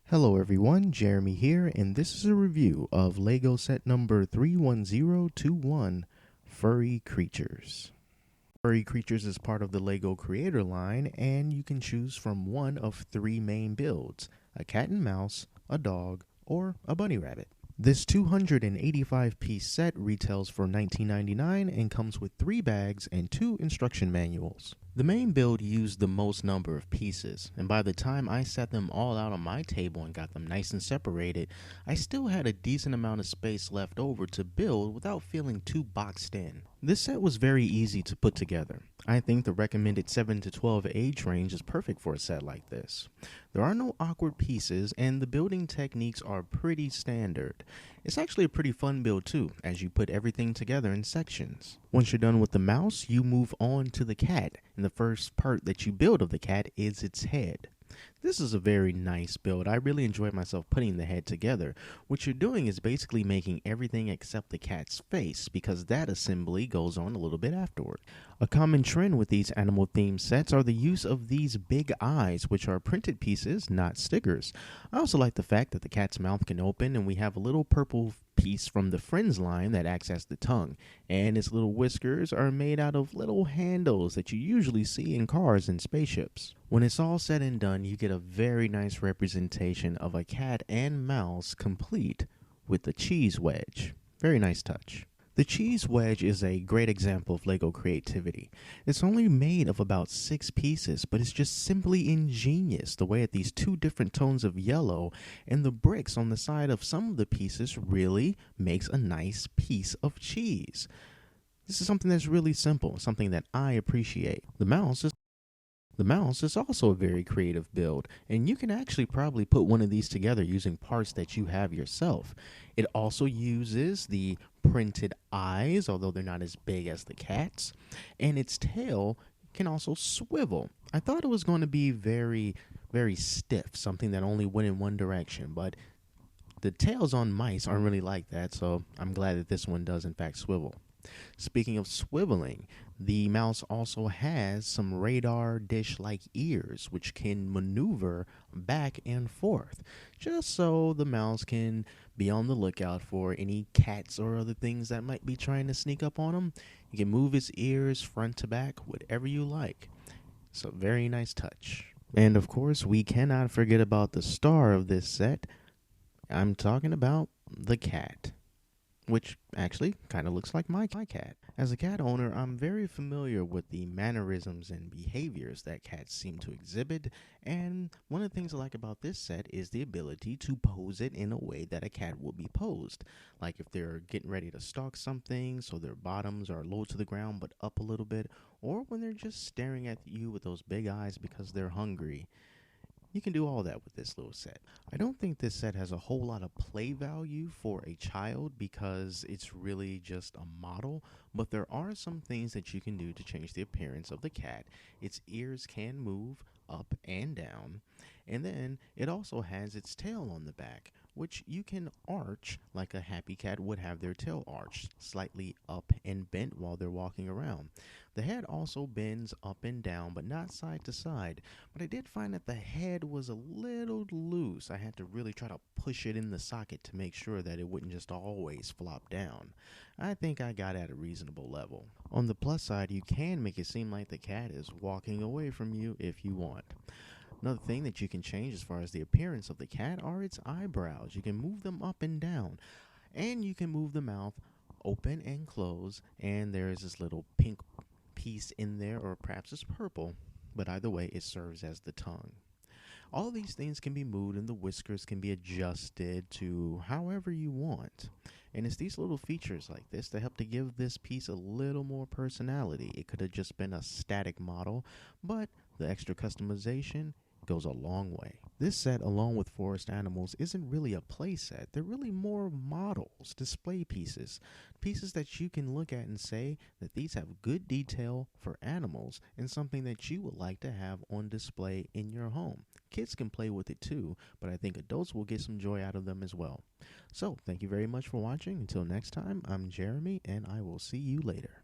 Hello everyone, Jeremy here, and this is a review of LEGO set number 31021, Furry Creatures. Furry Creatures is part of the LEGO Creator line, and you can choose from one of three main builds: a cat and mouse, a dog, or a bunny rabbit. This 285-piece set retails for $19.99 and comes with 3 bags and 2 instruction manuals. The main build used the most number of pieces, and by the time I set them all out on my table and got them nice and separated, I still had a decent amount of space left over to build without feeling too boxed in. This set was very easy to put together. I think the recommended 7 to 12 age range is perfect for a set like this. There are no awkward pieces, and the building techniques are pretty standard. It's actually a pretty fun build too, as you put everything together in sections. Once you're done with the mouse, you move on to the cat, and the first part that you build of the cat is its head. This is a very nice build. I really enjoyed myself putting the head together. What you're doing is basically making everything except the cat's face, because that assembly goes on a little bit afterward. A common trend with these animal themed sets are the use of these big eyes, which are printed pieces, not stickers. I also like the fact that the cat's mouth can open, and we have a little purple piece from the Friends line that acts as the tongue, and its little whiskers are made out of little handles that you usually see in cars and spaceships. When it's all said and done, you get a very nice representation of a cat and mouse complete with the cheese wedge. Very nice touch. The cheese wedge is a great example of LEGO creativity. It's only made of about 6 pieces, but it's just simply ingenious the way that these 2 different tones of yellow and the bricks on the side of some of the pieces really makes a nice piece of cheese. This is something that's really simple, something that I appreciate. The mouse is also a very creative build, and you can actually probably put one of these together using parts that you have yourself. It also uses the printed eyes, although they're not as big as the cat's, and its tail can also swivel. I thought it was going to be very, very stiff, something that only went in one direction, but the tails on mice aren't really like that, so I'm glad that this one does in fact swivel. Speaking of swiveling, the mouse also has some radar dish-like ears which can maneuver back and forth, just so the mouse can be on the lookout for any cats or other things that might be trying to sneak up on him. You can move its ears front to back, whatever you like. It's a very nice touch. And of course, we cannot forget about the star of this set. I'm talking about the cat, which actually kind of looks like my cat. As a cat owner, I'm very familiar with the mannerisms and behaviors that cats seem to exhibit, and one of the things I like about this set is the ability to pose it in a way that a cat would be posed. Like if they're getting ready to stalk something, so their bottoms are low to the ground but up a little bit, or when they're just staring at you with those big eyes because they're hungry. You can do all that with this little set. I don't think this set has a whole lot of play value for a child because it's really just a model, but there are some things that you can do to change the appearance of the cat. Its ears can move up and down, and then it also has its tail on the back, which you can arch like a happy cat would have their tail arched, slightly up and bent while they're walking around. The head also bends up and down, but not side to side. But I did find that the head was a little loose. I had to really try to push it in the socket to make sure that it wouldn't just always flop down. I think I got at a reasonable level. On the plus side, you can make it seem like the cat is walking away from you if you want. Another thing that you can change as far as the appearance of the cat are its eyebrows. You can move them up and down, and you can move the mouth open and close, and there is this little pink piece in there, or perhaps it's purple, but either way it serves as the tongue. All these things can be moved, and the whiskers can be adjusted to however you want. And it's these little features like this that help to give this piece a little more personality. It could have just been a static model, but the extra customization goes a long way. This set, along with forest animals, isn't really a play set. They're really more models, display pieces, pieces that you can look at and say that these have good detail for animals and something that you would like to have on display in your home. Kids can play with it too, but I think adults will get some joy out of them as well. So, thank you very much for watching. Until next time, I'm Jeremy, and I will see you later.